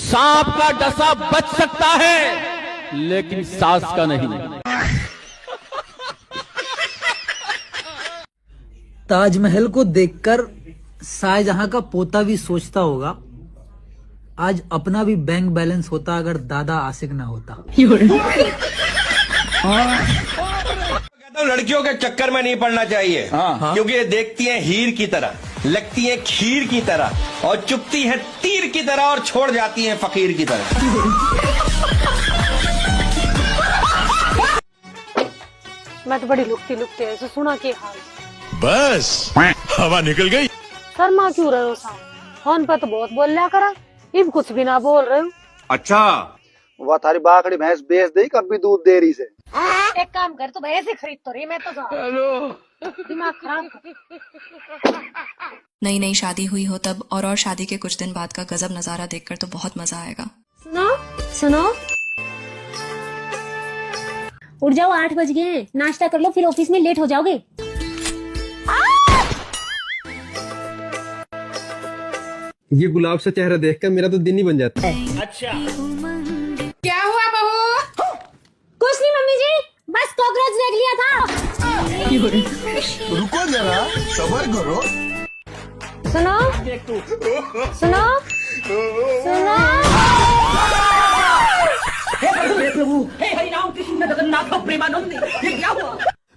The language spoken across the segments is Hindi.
सांप का डसा बच सकता है लेकिन सास का नहीं। ताजमहल को देखकर शाहजहां का पोता भी सोचता होगा, आज अपना भी बैंक बैलेंस होता अगर दादा आशिक ना होता। लड़कियों के चक्कर में नहीं पड़ना चाहिए। क्योंकि ये देखती हैं हीर की तरह, लगती हैं खीर की तरह और चुपती हैं तीर की तरह और छोड़ जाती हैं फकीर की तरह। मैं तो बड़ी लुकती लुकती ऐसे सुना के हाल। बस हवा निकल गई। शर्मा क्यों रहे हो साहब? फोन पे तो बहुत बोल लिया करा, इब कुछ भी ना बोल रहे हो। अच्छा, वह थारी बाकड़ी भैंस बेच दी, कब भी दूध दे रही से। एक काम कर, तो भैंस ही खरीद तो रही, मैं तो दिमाग खराब। नई नई शादी हुई हो तब और शादी के कुछ दिन बाद का गजब नजारा देखकर तो बहुत मजा आएगा। सुनो सुनो, उठ जाओ, 8 बज गए, नाश्ता कर लो, फिर ऑफिस में लेट हो जाओगे। ये गुलाब सा चेहरा देखकर मेरा तो दिन ही बन जाता है। अच्छा क्या हुआ बहू? कुछ नहीं मम्मी जी, बस कॉकरोच देख लिया था। रुको जरा, सबर करो। सुनो सुनो सुनो,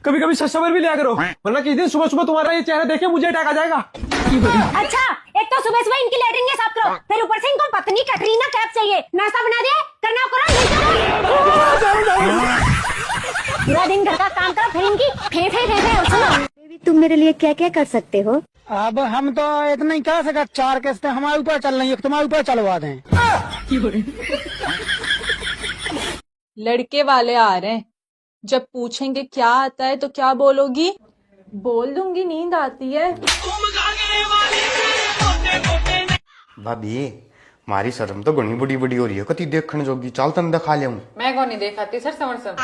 कभी कभी सच सबर भी लिया करो, वरना किसी दिन सुबह सुबह तुम्हारा ये चेहरा देखे मुझे अटैक आ जाएगा। अच्छा, एक तो सुबह सुबह इनकी लेटरिन साफ करो, फिर ऊपर से इनको पत्नी कैटरीना कैफ चाहिए। नाश्ता बना दे, करना करो, पूरा दिन घर का काम करो, फिर इनकी फेफे फेफे। सुनो, तुम मेरे लिए क्या क्या कर सकते हो? अब हम तो इतना ही कर सकते, 4 किस्तें हमारे ऊपर चल रही है, तुम्हारे ऊपर चलवा दें। लड़के वाले आ रहे हैं, जब पूछेंगे क्या आता है तो क्या बोलोगी? बोल दूंगी नींद आती है। भाभी मारी शर्म तो घनी बड़ी बड़ी हो रही है, कति देखने जोगी, चल तन दिखा ले। मैं कौन नहीं देखाती सर, समर सर।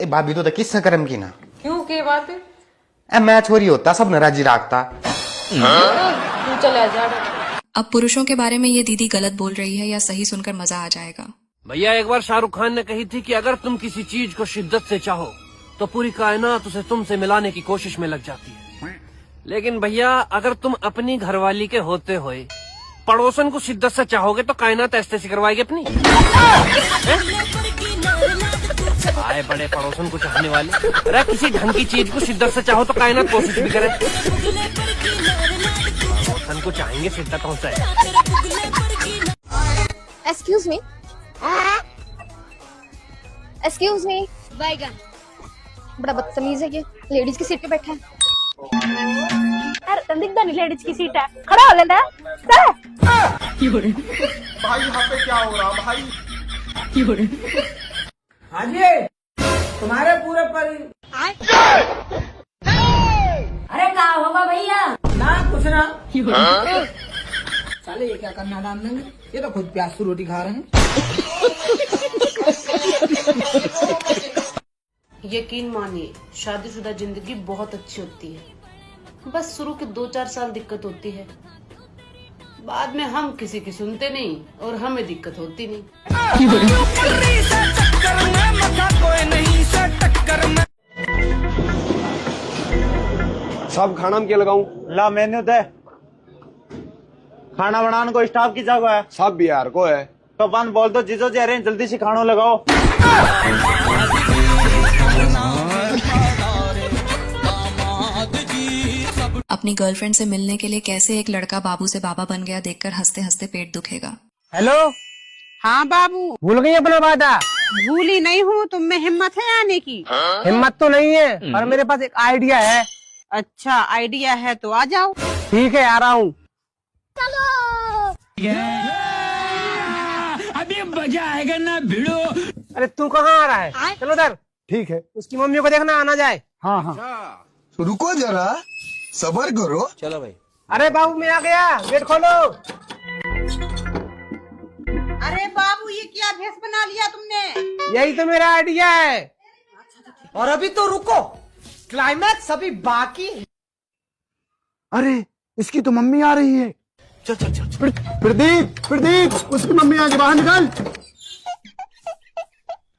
ए भाभी तो किससे करम की ना, क्यों के बात? ए मैच हो रही होता सब नाराजी रखता। तू चला जा। अब पुरुषों के बारे में ये दीदी गलत बोल रही है या सही सुनकर मजा आ जाएगा। भैया एक बार शाहरुख खान ने कही थी कि अगर तुम किसी चीज को शिद्दत से चाहो तो पूरी कायनात उसे तुमसे मिलाने की कोशिश में लग जाती है। लेकिन भैया अगर तुम अपनी घरवाली के होते हुए पड़ोसन को शिद्दत से चाहोगे तो कायनात ऐसे करवाएगी अपनी। आए बड़े पड़ोसन को चाहने वाले, अरे किसी ढंग की चीज को शिद्दत से चाहो तो कायनात कोशिश भी करे। पड़ोसन को चाहेंगे शिद्दत से। एक्सक्यूज मी, एक्सक्यूज मी, बैगन बड़ा बदतमीज है ये, लेडीज की सीट पे बैठा है। यार दिखता नहीं लेडीज की सीट है, खड़ा हो लेना। भाई यहाँ पे क्या हो रहा भाई? हाँ जी, तुम्हारे पूरे अरे क्या होगा भैया? ना कुछ ना। साले ये क्या करना डाल देंगे, ये तो खुद प्याज की रोटी खा रहे हैं। यकीन मानिए शादीशुदा जिंदगी बहुत अच्छी होती है, बस शुरू के 2-4 साल दिक्कत होती है, बाद में हम किसी की सुनते नहीं और हमें दिक्कत होती नहीं। सब खाना में क्या लगाऊं? ला मेन्यू दे, खाना बनाने को स्टाफ की जगह है, सब बिहार को है। तो बन बोल दो जीजो जी अरे जल्दी से खाना लगाओ। अपनी गर्लफ्रेंड से मिलने के लिए कैसे एक लड़का बाबू से बाबा बन गया देखकर हंसते हंसते पेट दुखेगा। हेलो, हाँ बाबू, भूल गई अपना वादा? भूली नहीं हूँ, तुम में हिम्मत है आने की? हिम्मत तो नहीं है, पर मेरे पास एक आइडिया है। अच्छा आइडिया है तो आ जाओ। ठीक है, आ रहा हूँ। अभी मजा आएगा ना भिड़ो। अरे तू कहाँ आ रहा है? चलो उधर। ठीक है, उसकी मम्मी को देखना आना जाए। हाँ हाँ। रुको जरा, सबर करो। चलो भाई। अरे बाबू मैं आ गया, गेट खोलो। अरे बाबू ये क्या भेष बना लिया तुमने? यही तो मेरा आइडिया है। और अभी तो रुको, क्लाइमैक्स अभी बाकी है। अरे इसकी तो मम्मी आ रही है। चल चल चल, चल। प्रदीप प्रदीप, उसकी मम्मी आगे बाहर निकल।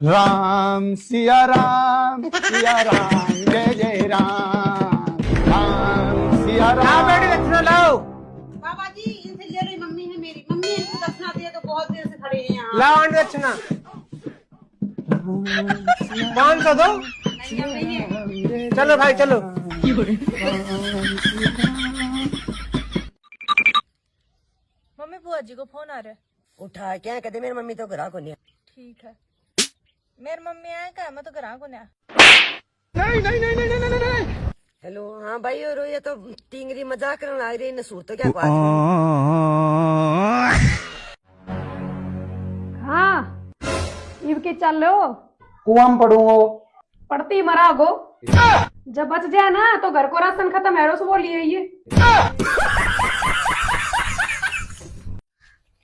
राम सिया राम जय जय राम, राम सिया राम। बेटी दक्षिणा लाओ। बाबा जी इनसे ले रही मम्मी है मेरी, मम्मी इनको दक्षिणा दिए तो बहुत देर से खड़े हैं यहाँ। लाओ दक्षिणा। 500 दो। चलो भाई चलो। मम्मी बुआ जी को फोन आ रहा है। उठा क्या कहते मेरी मम्मी तो घर को नहीं। ठीक है, मेरी मम्मी आए का मैं तो घर को नहीं। नहीं। हेलो, हाँ भाई, और ये तो टिंगरी मजाक करने लग रही नसूर तो क्या हाँ इब के चल लो कुआं में पढ़ूंगा। पढ़ती मरा गो, जब बच जाए ना तो घर को राशन खत्म है से बोलिए ये।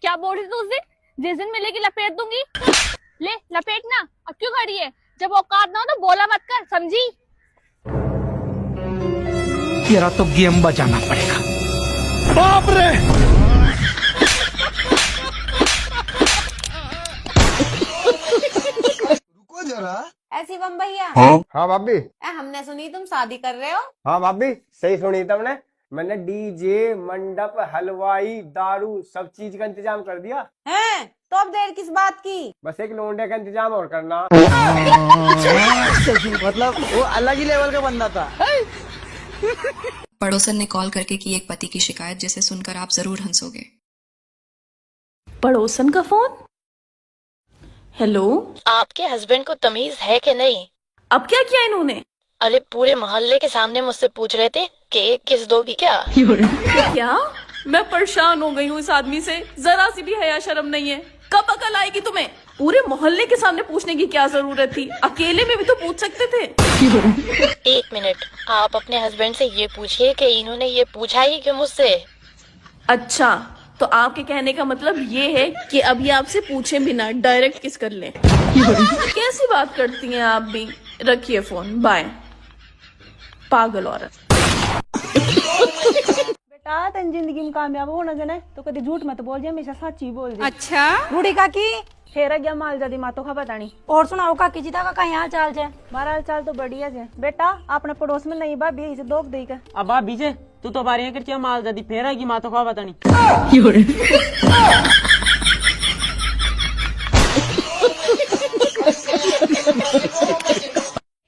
क्या बोल रही तू उस दिन? जिस दिन मिलेगी लपेट दूंगी। ले लपेटना, अब क्यों खड़ी है? जब औकात ना हो तो बोला मत कर, समझी? तेरा तो गेम बजाना पड़ेगा। बाप रे। रुको जरा। ऐसी बम भैया। हाँ भाभी। हमने सुनी तुम शादी कर रहे हो। हाँ भाभी सही सुनी तुमने। मैंने डीजे, मंडप, हलवाई, दारू सब चीज का इंतजाम कर दिया हैं? तो अब देर किस बात की? बस एक लोंडे का इंतजाम और करना। मतलब वो अलग ही लेवल का बंदा था। पड़ोसन ने कॉल करके की एक पति की शिकायत, जिसे सुनकर आप जरूर हंसोगे। पड़ोसन का फोन। हेलो, आपके हस्बैंड को तमीज है कि नहीं? अब क्या किया इन्होंने? अरे पूरे मोहल्ले के सामने मुझसे पूछ रहे थे केक किस दोगी क्या? क्या? मैं परेशान हो गई हूँ इस आदमी से, जरा सी भी हया शर्म नहीं है। कब अकल आएगी तुम्हें? पूरे मोहल्ले के सामने पूछने की क्या जरूरत थी? अकेले में भी तो पूछ सकते थे। एक मिनट, आप अपने हस्बैंड से ये पूछिए कि इन्होंने ये पूछा ही क्यों मुझसे? अच्छा, तो आपके कहने का मतलब ये है कि अभी आपसे पूछे बिना डायरेक्ट किस कर लें। कैसी बात करती हैं आप भी। रखिए फोन, बाय। पागल औरत। बेटा तेन जिंदगी में कामयाब होना जने तो कभी झूठ मत बोल जे, हमेशा सच्ची बोल जे। अच्छा रूढ़ी काकी फेर गया माल जदी मातो खा बतानी। और सुनाओ काकी जी का कहीं हाल चाल है? मारा हाल चाल तो बढ़िया है बेटा। अपने पड़ोस में नहीं भाभी इसे दोग दी का। अब भाभी जे तू तो बारे कर माल दादी फेरा की माँ तो खा बतानी।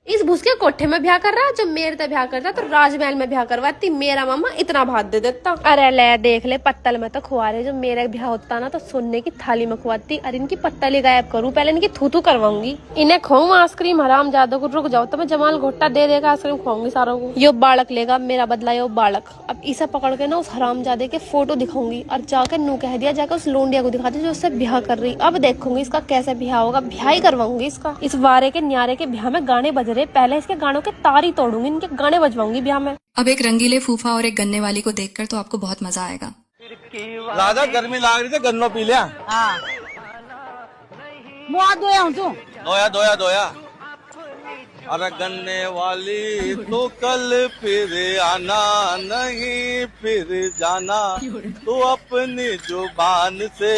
इस भूसके कोठे में ब्याह कर रहा, जब मेरे तक ब्याह करता तो राजमहल में ब्याह करवाती। मेरा मामा इतना भात दे देता। अरे ले देख ले, पत्तल में तो खुआ रहे। जब मेरा ब्याह होता ना तो सोने की थाली में खुआती। अरे इनकी पत्तली गायब करूं, पहले इनकी थूथू करवाऊंगी। इन्हें खाऊं आइसक्रीम, हराम ज्यादा को। रुक जाओ तो मैं जमाल घोटा दे देगा आइसक्रीम खुआऊंगी सारों को। यो बालक लेगा मेरा बदला, यो बालक। अब इसे पकड़ के ना उस हराम जादे के फोटो दिखाऊंगी और जाकर नू कह दिया, जाकर उस लोंडिया को दिखाती जो उससे ब्याह कर रही। अब देखूंगी इसका कैसे ब्याह होगा। ब्याह ही करवाऊंगी इसका। इस वारे के न्यारे के ब्याह में गाने बज रहे, पहले इसके गानों के तार ही तोड़ूंगी, इनके गाने बजवाऊंगी ब्याह में। अब एक रंगीले फूफा और एक गन्ने वाली को देखकर तो आपको बहुत मजा आएगा। राजा गर्मी लाग रही थी, गन्नो पी लिया। मुआ दोया हूँ तू। दोया। अरे गन्ने वाली तो कल फिर आना, नहीं फिर जाना। तो अपनी जुबान से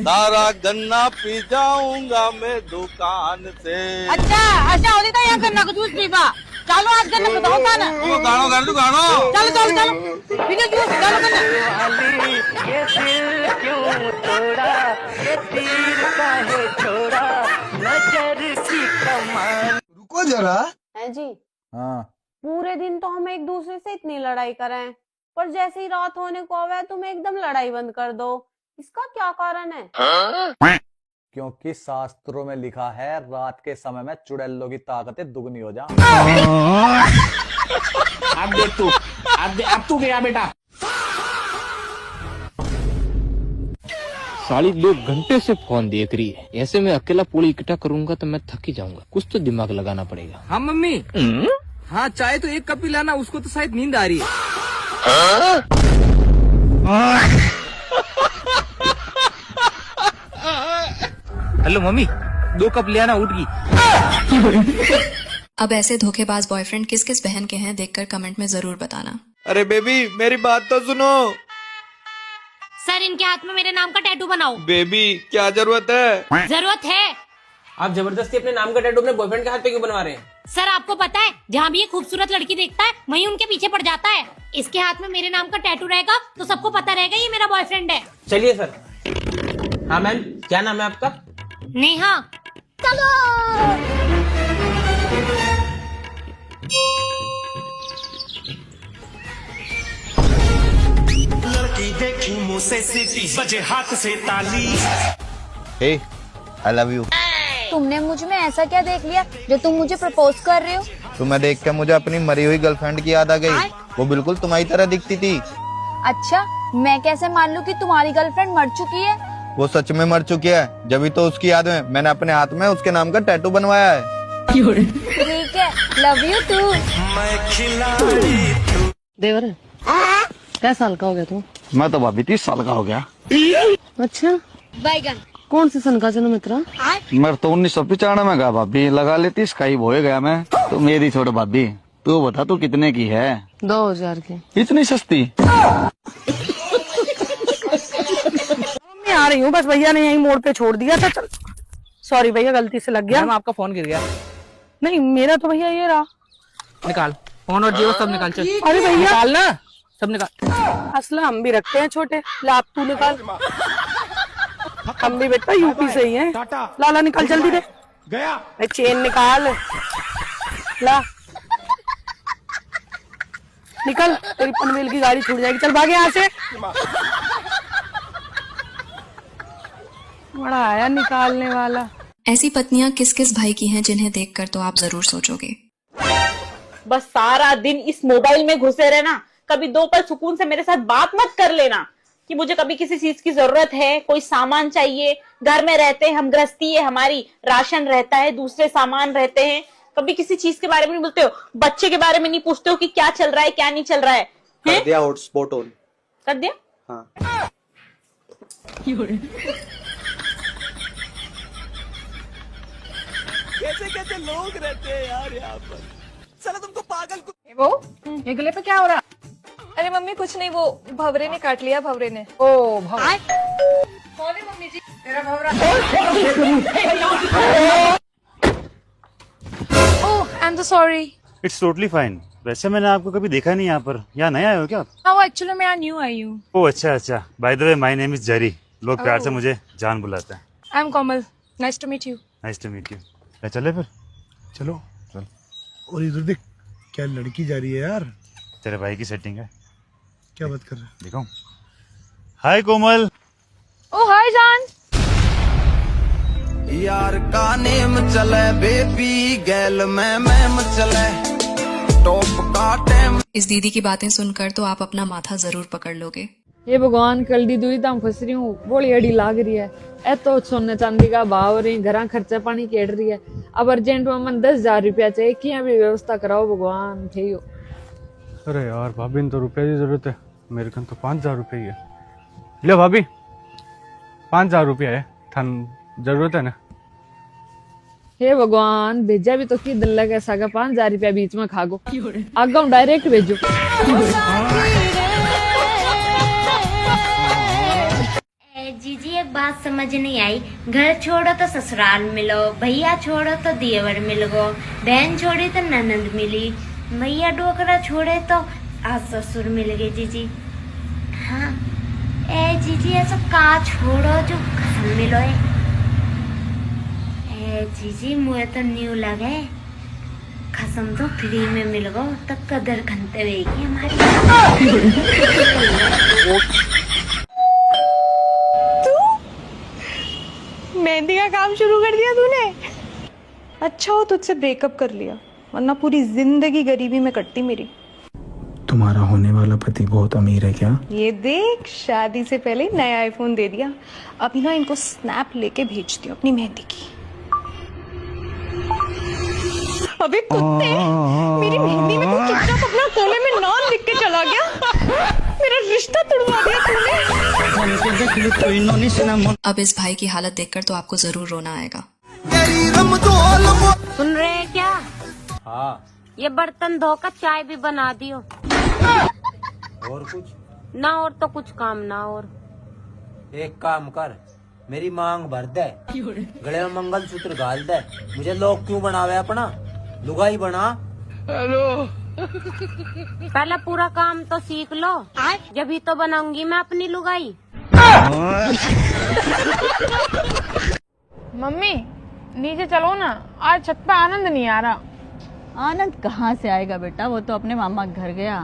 सारा गन्ना पी जाऊंगा मैं दुकान से। अच्छा होती तो यहाँ गन्ना को जूस पीवा। चलो आज गन्ना को होता ना। गानो कर, तू गानो। चलो पीने जूस डालो गन्ना। ये दिल क्यों तोड़ा, ये तीर काहे छोड़ा, नजर की कमान। रुको जरा। है जी। हाँ। पूरे दिन तो हम एक दूसरे से इतनी लड़ाई करें, पर जैसे ही रात होने को आवे तुम एकदम लड़ाई बंद कर दो। इसका क्या कारण है? क्योंकि शास्त्रों में लिखा है रात के समय में चुड़ैलों की ताकतें दुगनी हो जाए। अब देख तू, अब तू गया बेटा। साली 2 घंटे से फोन देख रही है। ऐसे में अकेला पूरी इकट्ठा करूंगा तो मैं थक ही जाऊंगा। कुछ तो दिमाग लगाना पड़ेगा। हाँ मम्मी। हाँ चाय तो एक कप ही लाना, उसको तो शायद नींद आ रही है। हेलो मम्मी, 2 कप ले आना, उठ गई। अब ऐसे धोखेबाज बॉयफ्रेंड किस किस बहन के हैं देखकर कमेंट में जरूर बताना। अरे बेबी मेरी बात तो सुनो। सर इनके हाथ में मेरे नाम का टैटू बनाओ। बेबी क्या जरूरत है? जरूरत है। आप जबरदस्ती अपने नाम का टैटू अपने बॉयफ्रेंड के हाथ पे क्यों बनवा रहे हैं? सर आपको पता है जहाँ भी ये खूबसूरत लड़की देखता है वहीं उनके पीछे पड़ जाता है। इसके हाथ में मेरे नाम का टैटू रहेगा तो सबको पता रहेगा ये मेरा बॉयफ्रेंड है। चलिए सर। हाँ मैम, क्या नाम है आपका? नेहा। लड़की देखी मुँह से सीटी बजे हाथ से ताली। हे आई लव यू। तुमने मुझ में ऐसा क्या देख लिया जो तुम मुझे प्रपोज कर रहे हो? तुम्हें देख के मुझे अपनी मरी हुई गर्लफ्रेंड की याद आ गई। वो बिल्कुल तुम्हारी तरह दिखती थी। अच्छा, मैं कैसे मान लूं कि तुम्हारी गर्लफ्रेंड मर चुकी है? वो सच में मर चुकी है, जब तो उसकी याद में मैंने अपने हाथ में उसके नाम का टैटू बनवाया है। ठीक है, लव यू टू। देवर क्या साल का हो गया तू? मैं तो भाभी 30 साल का हो गया। अच्छा, बैगन। कौन सी सन का जन्म है तेरा? मैं तो 1995 में गया भाभी, लगा लेती इसका ही भोए गया मैं। तो मेरी छोड़ भाभी, तू बता तू कितने की है? 2000 की। इतनी सस्ती? मैं आ रही हूँ, बस भैया ने यही मोड़ पे छोड़ दिया था। चल सॉरी भैया, गलती से लग गया। आपका फोन गिर गया। नहीं मेरा तो भैया ये रहा। निकाल फोन और जियो सब निकाल। चल अरे भैया निकाल ना, सब निकाल। असला हम भी रखते हैं छोटे। लाभ तू निकाल। हम भी बेटा यूपी से ही हैं। लाला निकाल जल्दी दे। गया चेन निकाल। ला निकल, तेरी पनवेल की गाड़ी छूट जाएगी। चल भागे यहाँ से। बड़ा आया निकालने वाला। ऐसी पत्नियां किस किस भाई की हैं जिन्हें देखकर तो आप जरूर सोचोगे, बस सारा दिन इस मोबाइल में घुसे रहना। कभी दो पल सुकून से मेरे साथ बात मत कर लेना कि मुझे कभी किसी चीज की जरूरत है, कोई सामान चाहिए। घर में रहते हैं हम, गृहस्थी है हमारी, राशन रहता है, दूसरे सामान रहते हैं। कभी किसी चीज के बारे में नहीं बोलते हो। बच्चे के बारे में नहीं पूछते हो कि क्या चल रहा है क्या नहीं चल रहा है। कर दिया हॉटस्पॉट ऑन। कर दिया? हाँ। कैसे कैसे लोग रहते हैं यार यहाँ पर। चलो तुमको पागल वो ये गले पे क्या हो रहा? अरे मम्मी कुछ नहीं, वो भवरे ने काट लिया। भवरे ने। ओ भवरा कौन है मम्मी जी? तेरा भवरा। Oh I am so sorry. It's totally fine. वैसे मैंने आपको कभी देखा नहीं यहाँ पर। यहाँ नया आए हो क्या आप? हाँ एक्चुअली मैं यहाँ न्यू आई हूँ। ओह अच्छा अच्छा। By the way my name is Zari. लोग प्यार से मुझे जान बुलाते हैं। I am Komal. Nice to meet you. Nice to meet you. चले फिर। चलो चल। और इधर देख, क्या लड़की जा रही है यार। तेरे भाई की सेटिंग है। क्या बात कर रहा है? दिखाऊं? हाय कोमल। ओ हाय जान। यार का नेम चले बेबी गैल में चले टॉप का टाइम। इस दीदी की बातें सुनकर तो आप अपना माथा जरूर पकड़ लोगे। ये भगवान कल दी दुई दाम फंस रही हूँ। बड़ी अड़ी लाग रही है। ए तो सोने चांदी का भाव रही, घर खर्चा पानी केट रही है। अब अर्जेंट में मन 10,000 रुपया चाहिए। क्या भी व्यवस्था कराओ भगवान थे। अरे यार भाभी ने तो रुपये की जरूरत है। मेरे को तो 5,000 रुपये ही है। ले भाभी 5,000 रुपया है। थान जरूरत है ना? हे भगवान भेजा भी तो की दिल लगे सागा 5,000 रुपया बीच में खागो। आगा डायरेक्ट भेजो। जीजी एक बात समझ नहीं आई। घर छोड़ो तो ससुराल मिलो, भैया छोड़ो तो देवर मिल गो, बहन छोड़ी तो ननद मिली, मैया डोकरा छोड़े तो सास ससुर मिल गए। जीजी हाँ ए जीजी ऐसा का छोड़ो जो कसम मिलो है। ए जीजी मुझे तो न्यू लगे कसम तो फ्री में मिल गो तो कदर घंटे रहेगी हमारी। मेहंदी का काम शुरू कर दिया तूने? अच्छा हो तुझसे ब्रेकअप कर लिया, वरना पूरी जिंदगी गरीबी में कटती मेरी। तुम्हारा होने वाला पति बहुत अमीर है क्या? ये देख शादी से पहले ही नया आईफोन दे दिया। अभी ना इनको स्नैप लेके भेजती हूँ अपनी मेहंदी की। अबे कुत्ते, मेरी मेहंदी में तू चुपचाप अपना कोले में नाम लिख के चला गया। मेरा रिश्ता तोड़वा दिया तूने। अब इस भाई की हालत देखकर तो आपको जरूर रोना आएगा। सुन रहे हैं क्या? हाँ। ये बर्तन धोकर चाय भी बना दियो। और कुछ? ना और तो कुछ काम ना और। एक काम कर, मेरी मांग भर दे, गले में मंगलसूत्र घाल दे, मुझे लोग क्यों बनावे अपना, लुगाई बना। पहले पूरा काम तो सीख लो, जब तो बनाऊंगी मैं अपनी लुगाई। मम्मी नीचे चलो ना, आज छत पे आनंद नहीं आ रहा। आनंद कहाँ से आएगा बेटा, वो तो अपने मामा के घर गया।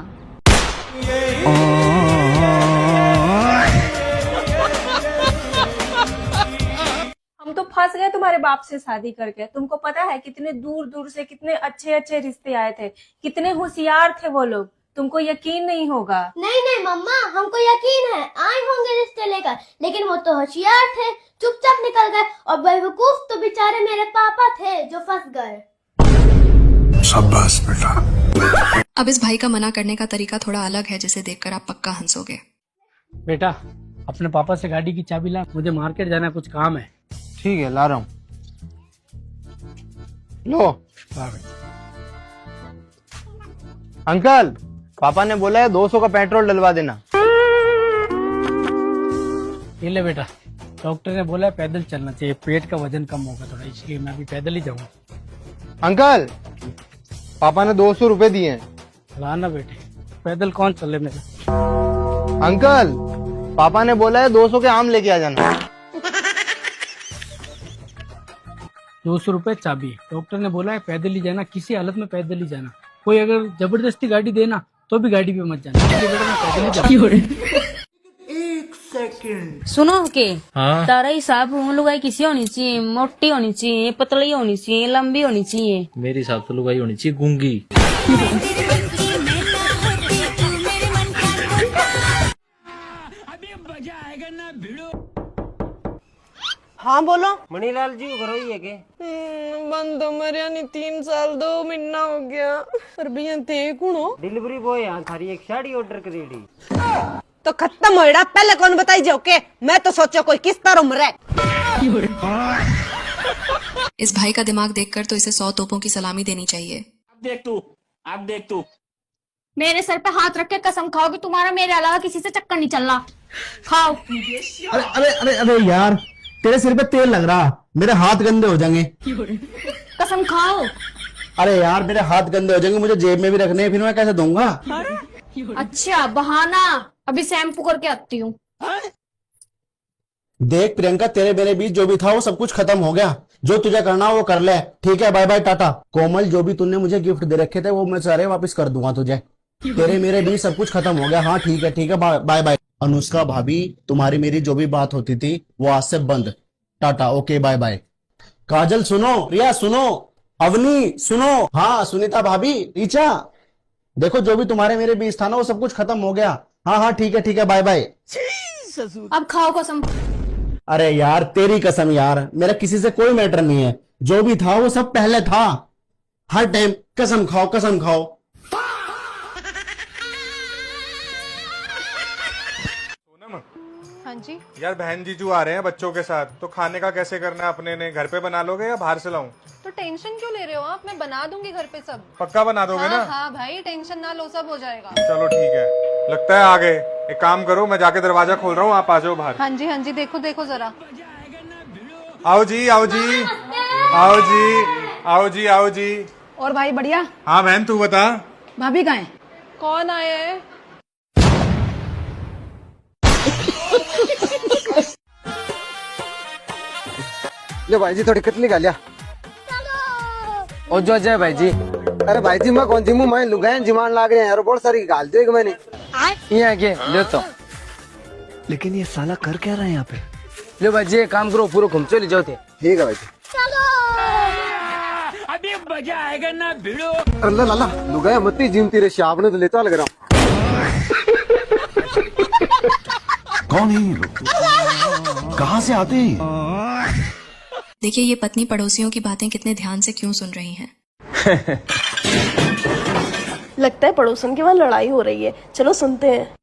हम तो फंस गए तुम्हारे बाप से शादी करके। तुमको पता है कितने दूर दूर से कितने अच्छे अच्छे रिश्ते आए थे, कितने होशियार थे वो लोग, तुमको यकीन नहीं होगा। नहीं नहीं मम्मा, हमको यकीन है आए होंगे रिश्ते लेकर, लेकिन वो तो होशियार थे, चुपचाप निकल गए। और बेवकूफ तो बेचारे मेरे पापा थे जो फंस गए। शाबाश बेटा। अब इस भाई का मना करने का तरीका थोड़ा अलग है, जिसे देखकर आप पक्का हंसोगे। बेटा अपने पापा से गाड़ी की चाबी ला, मुझे मार्केट जाना है, कुछ काम है। ठीक है, ला रहा हूँ। लो अंकल, पापा ने बोला है 200 का पेट्रोल डलवा देना। ये ले बेटा, डॉक्टर ने बोला है पैदल चलना चाहिए, पेट का वजन कम होगा थोड़ा, इसलिए मैं अभी पैदल ही जाऊंगा। अंकल, पापा ने 200 रुपए दिए हैं। लाना बेटे, पैदल कौन चले मेरे। अंकल, पापा ने बोला है 200 के आम लेके आ जाना। 200 रुपए चाबी, डॉक्टर ने बोला है पैदल ही जाना, किसी हालत में पैदल ही जाना, कोई अगर जबरदस्ती गाड़ी देना तो भी गाड़ी पे मत जाना, इसलिए बेटा मैं पैदल ही जाऊंगा। सुनो के तारा हिसाब लुगाई किसी होनी चाहिए, मोटी होनी चाहिए, पतली होनी चाहिए, लंबी होनी चाहिए। मेरे हिसाब से लुगाई होनी चाहिए गूंगी। हाँ बोलो। मणिलाल जी घर ही है के? बंद तो मरिया नहीं, 3 साल 2 महीना हो गया। पर भैया थे कौन हो? डिलीवरी बॉय यहाँ थारी एक साड़ी ऑर्डर करेड़ी। तो खत्म हो रहा, पहले कौन बताई जाओ के? मैं तो सोचो कोई किस तरह मरे। इस भाई का दिमाग देखकर तो इसे 100 तोपों की सलामी देनी चाहिए। अब देख तू मेरे सर पे हाथ रख के कसम खाओ कि तुम्हारा मेरे अलावा किसी से चक्कर नहीं चल रहा। खाओ। अरे अरे अरे अरे यार, तेरे सिर पे तेल लग रहा, मेरे हाथ गंदे हो जाएंगे। कसम खाओ। अरे यार मेरे हाथ गंदे हो जाएंगे, मुझे जेब में भी रखने हैं, फिर मैं कैसे दूंगा। अच्छा बहाना, अभी शैम्पू करके आती हूँ। देख प्रियंका, तेरे मेरे बीच जो भी था वो सब कुछ खत्म हो गया, जो तुझे करना वो कर ले, ठीक है, बाय बाय टाटा। कोमल, जो भी तूने मुझे गिफ्ट दे रखे थे वो मैं सारे वापस कर दूंगा तुझे, तेरे मेरे बीच सब कुछ खत्म हो गया। हाँ ठीक है, बाय बाय। अनुष्का भाभी, तुम्हारी मेरी जो भी बात होती थी वो आज से बंद, टाटा, ओके बाय बाय। काजल सुनो, रिया सुनो, अवनी सुनो, हाँ सुनीता भाभी, रीचा, देखो जो भी तुम्हारे मेरे बीच था ना वो सब कुछ खत्म हो गया। हाँ ठीक है, बाय बाय। अब खाओ कसम। अरे यार तेरी कसम यार, मेरा किसी से कोई मैटर नहीं है, जो भी था वो सब पहले था, हर टाइम कसम खाओ कसम खाओ। हाँ जी। यार बहन जीजू आ रहे हैं बच्चों के साथ, तो खाने का कैसे करना है अपने ने, घर पे बना लोगे या बाहर से लाऊं? तो टेंशन क्यों ले रहे हो आप, मैं बना दूंगी घर पे सब। पक्का बना दोगे ना? हाँ भाई टेंशन ना लो, सब हो जाएगा। चलो ठीक है, लगता है आ गए। एक काम करो, मैं जाके दरवाजा खोल रहा हूँ, आप आ जाओ बाहर। हाँ जी देखो देखो जरा। आओ जी आओ जी आओ जी आओ जी आओ जी। और भाई बढ़िया? हाँ बहन तू बता। भाभी कहाँ है? कौन आया है? ले भाई जी थोड़ी कतली खा लिया। और जो अजय भाई जी, अरे भाई जी मैं कौन सी मुँह मैं लुगाए जिमान लाग रहे हैं यार, बहुत सारी गाल दी मैंने यहाँ के ले तो। लेकिन ये साला कर क्या रहा है यहाँ पे? ले भाई जी एक काम करो, पूरा घूम चले जाओ थे। ठीक है भाई जी। अभी मजा आएगा ना भिड़ो। अल्लाह लाला लुगाए मत ही जिम तेरे शाप ने तो लेता लग रहा। कौन है ये लोग, कहाँ से आते हैं? देखिए ये पत्नी पड़ोसियों की बातें कितने ध्यान से क्यों सुन रही हैं। लगता है पड़ोसन के वहाँ लड़ाई हो रही है, चलो सुनते हैं।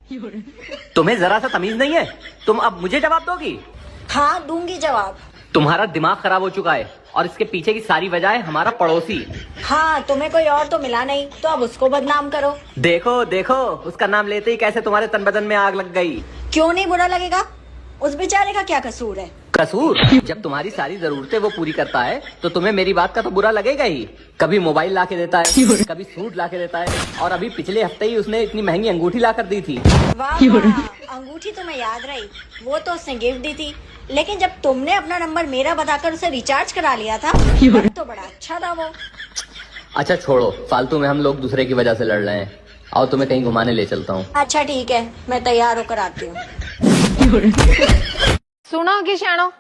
तुम्हें जरा सा तमीज नहीं है, तुम अब मुझे जवाब दोगी? हाँ दूंगी जवाब। तुम्हारा दिमाग खराब हो चुका है और इसके पीछे की सारी वजह है हमारा पड़ोसी। हाँ तुम्हें कोई और तो मिला नहीं, तो अब उसको बदनाम करो। देखो देखो, उसका नाम लेते ही कैसे तुम्हारे तन बदन में आग लग गई। क्यों नहीं बुरा लगेगा, उस बेचारे का क्या कसूर है? कसूर? जब तुम्हारी सारी जरूरतें वो पूरी करता है तो तुम्हें मेरी बात का तो बुरा लगेगा ही। कभी मोबाइल ला के देता है, कभी सूट ला के देता है, और अभी पिछले हफ्ते ही उसने इतनी महंगी अंगूठी ला कर दी थी। वाह वाह, अंगूठी तुम्हें याद रही, वो तो उसने गिफ्ट दी थी। लेकिन जब तुमने अपना नंबर मेरा बताकर उसे रिचार्ज करा लिया था तब तो बड़ा अच्छा था वो। अच्छा छोड़ो, फालतू में हम लोग दूसरे की वजह से लड़ रहे हैं। आओ तुम्हें कहीं घुमाने ले चलता हूँ। अच्छा ठीक है, मैं तैयार होकर आती हूँ। सुनो कि शानो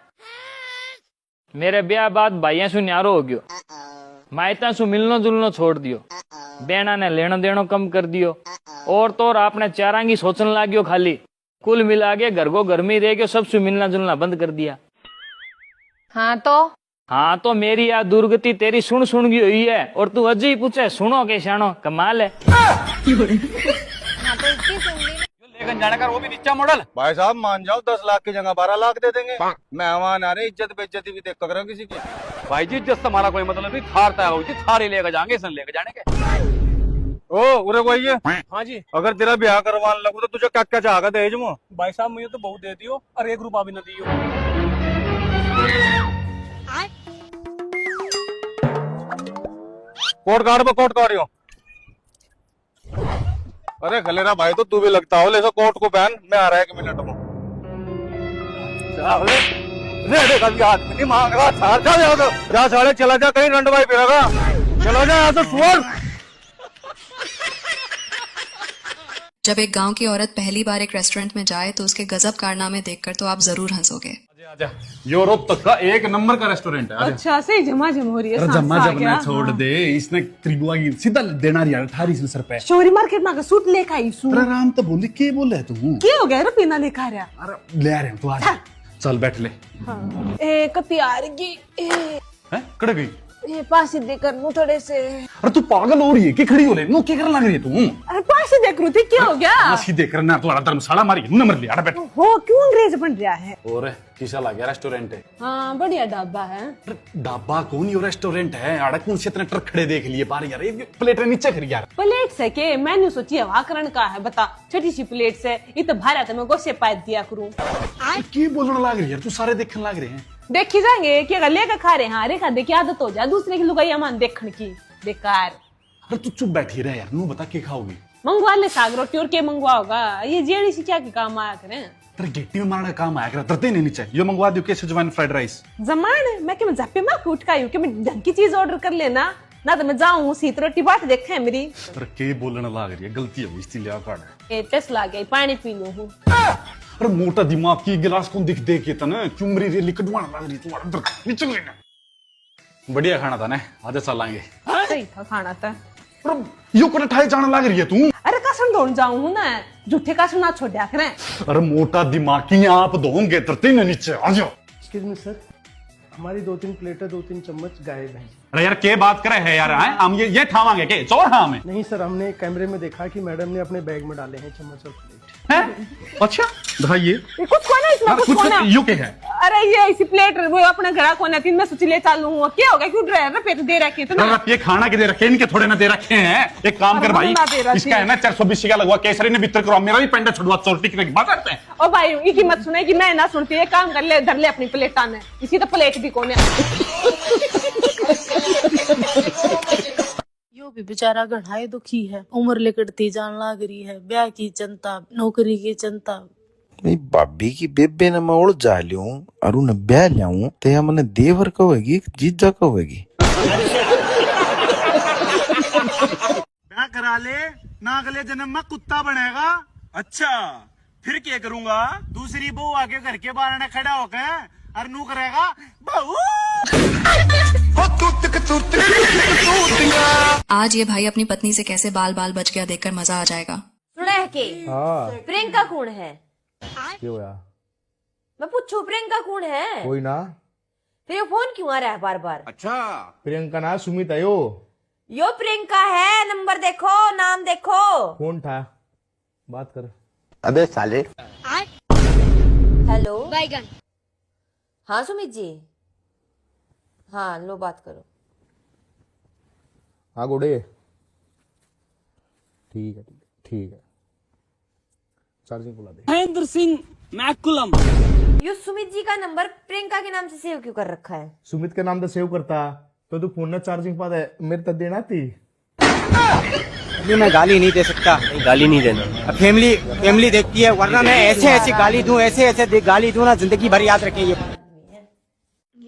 मेरे ब्याह बाद भाइया सु न्यारो हो गयो, मायता सु मिलनो जुलनो छोड़ दियो, बेना ने लेनो देनो कम कर दियो, और तो और आपने चारांगी सोचने लाग्यो खाली। कुल मिला के घर को घर में रह के सबसे मिलना जुलना बंद कर दिया। हाँ तो मेरी यह दुर्गति तेरी सुन सुन गई हुई है, और तू अजय ही पूछे सुनो के शानो, कमाल है। लेकिन जाने का वो भी नीचा मॉडल। भाई साहब मान जाओ 10 लाख की जगह 12 लाख दे देंगे। मेहमान आ रहे, इज्जत बेइज्जती भी देख कर किसी की। भाई जी इज्जत से हमारा कोई मतलब नहीं, थार तय होगी, थार ही लेकर जाएंगे, सन लेकर जाने के। ओ उरे कोई है? हाँ जी। अगर तेरा ब्याह करवाने लगू तो तुझे क्या क्या चाहेगा दहेज में? भाई साहब मुझे तो बहुत दे दियो और 1 रुपया भी न दियो। कोट कार्ड पे कोट कार्डियो। अरे खलेरा भाई तो तू भी लगता हो, ले सो कोट को पहन, मैं आ रहा है 1 मिनट में। जा साले चला जा, कहीं रंड भाई फिरेगा, चला जा यहाँ से सुअर। जब एक गांव की औरत पहली बार एक रेस्टोरेंट में जाए तो उसके गजब कारनामे देखकर तो आप जरूर हंसोगे। यूरोप तक का 1 नंबर का रेस्टोरेंट है। अच्छा से जमा हो रही है। जमा जमा छोड़ दे, इसने त्रिगुआ की सीधा देना रिया 18 सर पे। शोरी मार्केट में सूट लेकर आई सू। राम तो बोले के बोले तू क्या हो गया? पीना लेकर आ रहा। अरे ले आ रहे हैं, तू आ जा, चल बैठ ले। ए कती आ रही हैं कड़े गई ये पास दे कर नु थोड़े से। अरे तू पागल हो रही है कि खड़ी हो ले नो क्या करने लग रही है तू? अरे पास देख रही थी, क्या हो गया? मसी देख रहा ना तुम्हारा धर्मशाला मारी नंबर ले, अरे बैठ। हो क्यों अंग्रेज बन रहा है? और किसा लग गया रेस्टोरेंट है। हाँ बढ़िया ढाबा है। ढाबा कौन ये रेस्टोरेंट है? आड़ा कौन से इतने ट्रक खड़े देख लिए बाहर यार, ये प्लेट नीचे कर यार। प्लेट से के मेन्यू सोचिए हवाकरण का है, बता छोटी सी प्लेट से इत भारत में गोसे पात दिया करूं। की बोलने लग रही है तू? सारे देखने लग रहे हैं, देखी जाएंगे क्या लेकर खा रहे हैं। अरे खादे की आदत हो जा दूसरे की लुगाई मान देखने की, बेकार। अरे तू चुप बैठी रहे यार, नू बता क्या खाओगी? मंगवा ले साग रोटी, और क्या मंगवा होगा? ये जेड़ी सी क्या के काम आया करें? तेरे गेटी में मारने का काम आया कर, तरते नहीं नीचे। ये मंगवा दियो के सेजवान फ्राइड राइस। जमान मैं कि मैं जापे मां उठ का कि मैं ढंग की चीज ऑर्डर कर लेना ना, तो मैं जाऊं सीत रोटी बाट देखे मेरी। अरे के बोलने लग रही है, गलती हो गई इसलिए काट। ए टेस्ट ला गई, पानी पी लूं हूं। अरे मोटा दिमाग की गिलास कौन दिख दे के तना चुमरी रे लिकटवाना लग रही तू अंदर नीचे लेना। बढ़िया खाना था ना, आज चलाएंगे। सही था खाना था। अरे यो कोने ठाए जाने लग रही है तू? अरे कसम ढूंढ जाऊं ना, झूठे कसम ना छोड़या करें। अरे मोटा दिमाग की आप दोगे तरते न नीचे आ जाओ। एक्सक्यूज मी सर, हमारी 2-3 प्लेटें 2-3 चम्मच गायब हैं। अरे यार के बात करे है यार, हम ये ठावांगे के चोर? हाँ हमें नहीं सर, हमने कैमरे में देखा कि मैडम ने अपने बैग में डाले हैं चम्मच और प्लेट। अच्छा दिखाइए। कुछ कोना इसमें, कुछ कोना यू के है? अरे ये इसी प्लेट वो अपने घर कोना तीन में सोच ले चालू हूं, क्या हो गया? क्यों ड्राइवर पेट दे रखे थे ना? ये खाना के दे रखे, इनके थोड़े ना दे रखे हैं। एक काम कर भाई, इसका है ना 420 का लगवा, केसरी ने भीतर करो, मेरा भी पेंडा छुड़वा, चोटी की बात करते हैं। ओ भाई ये की मत सुने कि मैं ना सुनती, ये काम कर ले, धर ले अपनी प्लेटा ने, इसी तो प्लेट भी कोने। यो भी बेचारा गढ़ाई दुखी है, उम्र लिकटती जान लाग रही है, ब्याह की चिंता, नौकरी की चिंता। भाभी की बेबे ने मैं उड़ जा लियो और उन्हें ब्याह लियाऊं तो या मैंने देवर कहोगी जीजा कहोगी। ब्याह करा ले ना, अगले जन्म में कुत्ता बनेगा। अच्छा फिर क्या करूंगा? दूसरी बहू आके घर के बाहर ने खड़ा होकर और नू करेगा बहू। आज ये भाई अपनी पत्नी से कैसे बाल बाल बच गया देखकर मजा आ जाएगा। सुना है कि प्रियंका कौन है? क्यों यार? मैं पूछू प्रियंका कौन है? कोई ना। फिर ये फोन क्यों आ रहा है बार बार? अच्छा प्रियंका ना, सुमित है यो प्रियंका है, नंबर देखो, नाम देखो। कौन था? बात कर। अबे साले। हेलो बैगन। हाँ सुमित जी, हाँ लो बात करो। हाँ गोड़े, ठीक है ठीक है ठीक है, चार्जिंग बुला दे। महेंद्र सिंह मैकुलम। ये सुमित जी का नंबर प्रियंका के नाम से सेव क्यों कर रखा है? सुमित के नाम तो सेव करता तो तू फोन में चार्जिंग पा दे, मेरे तक देना थी। अभी मैं गाली नहीं दे सकता। गाली नहीं देना, फैमिली देखती है, वरना मैं ऐसे गाली दूं, ऐसे गाली दूं ना, जिंदगी भर याद रखेंगे।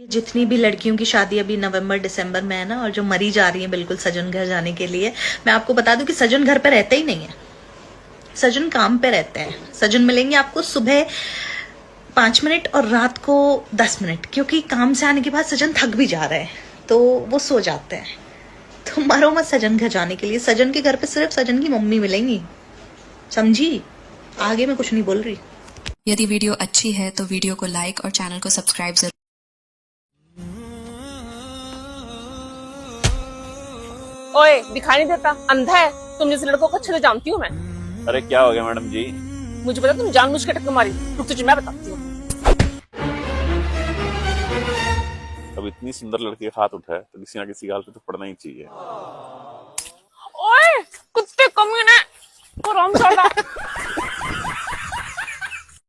जितनी भी लड़कियों की शादी अभी नवंबर दिसंबर में है ना, और जो मरी जा रही है बिल्कुल सजन घर जाने के लिए, मैं आपको बता दूं कि सजन घर पे रहते ही नहीं है, सजन काम पे रहते हैं। सजन मिलेंगे आपको सुबह 5 मिनट और रात को 10 मिनट, क्योंकि काम से आने के बाद सजन थक भी जा रहे हैं तो वो सो जाते हैं। तो मरो मत सजन घर जाने के लिए, सजन के घर पे सिर्फ सजन की मम्मी मिलेंगी, समझी? आगे मैं कुछ नहीं बोल रही। यदि वीडियो अच्छी है तो वीडियो को लाइक और चैनल को सब्सक्राइब जरूर। ओए, दिखाई नहीं देता, अंधा है? तुम जैसे लड़कों को अच्छे से जानती हूँ मैं। अरे क्या हो गया मैडम जी? मुझे पता तुम जानबूझ के टक्कर मारी। रुक, तुझे मैं बताती हूँ। अब इतनी सुंदर लड़की का हाथ उठा है तो किसी ना किसी गाल पे तो पड़ना ही चाहिए। ओए, कुत्ते कमीने, हरामजादा।